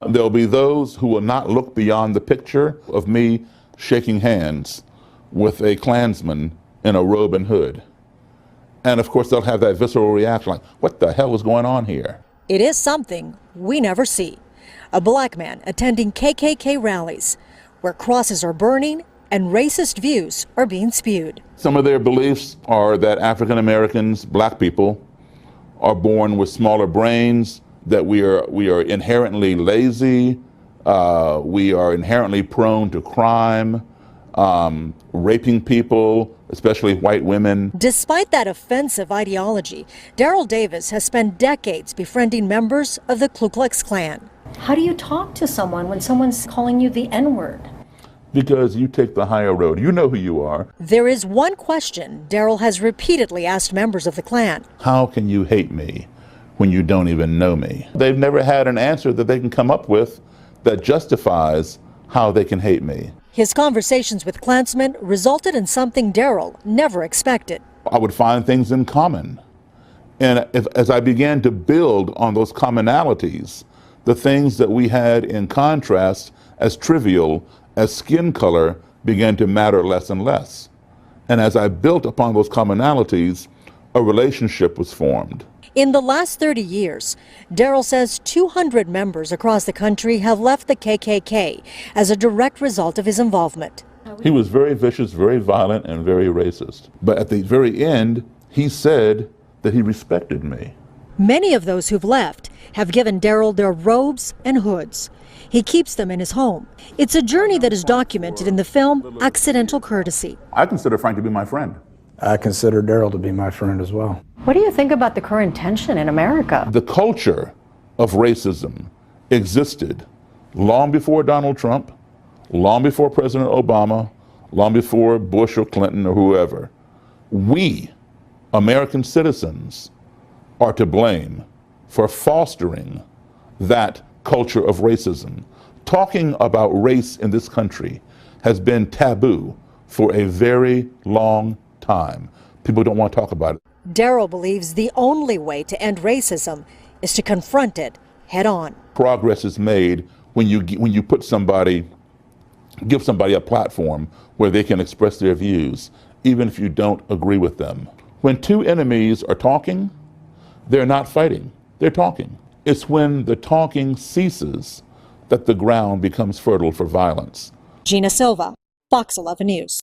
There'll be those who will not look beyond the picture of me shaking hands with a Klansman in a robe and hood. And of course, they'll have that visceral reaction like, what the hell is going on here? It is something we never see. A black man attending KKK rallies where crosses are burning and racist views are being spewed. Some of their beliefs are that African Americans, black people, are born with smaller brains, that we are inherently lazy, we are inherently prone to crime, raping people, especially white women. Despite that offensive ideology, Daryl Davis has spent decades befriending members of the Ku Klux Klan. How do you talk to someone when someone's calling you the N-word? Because you take the higher road. You know who you are. There is one question Daryl has repeatedly asked members of the Klan. How can you hate me when you don't even know me? They've never had an answer that they can come up with that justifies how they can hate me. His conversations with Klansmen resulted in something Daryl never expected. I would find things in common. And as I began to build on those commonalities, the things that we had in contrast as trivial as skin color began to matter less and less. And as I built upon those commonalities, a relationship was formed. In the last 30 years, Daryl says 200 members across the country have left the KKK as a direct result of his involvement. He was very vicious, very violent, and very racist. But at the very end, he said that he respected me. Many of those who've left have given Daryl their robes and hoods. He keeps them in his home. It's a journey that is documented in the film Accidental Courtesy. I consider Frank to be my friend. I consider Daryl to be my friend as well. What do you think about the current tension in America? The culture of racism existed long before Donald Trump, long before President Obama, long before Bush or Clinton or whoever. We, American citizens, are to blame for fostering that culture of racism. Talking about race in this country has been taboo for a very long time. People don't want to talk about it. Daryl believes the only way to end racism is to confront it head on. Progress is made when you give somebody a platform where they can express their views, even if you don't agree with them. When two enemies are talking, they're not fighting, they're talking. It's when the talking ceases that the ground becomes fertile for violence. Gina Silva, Fox 11 News.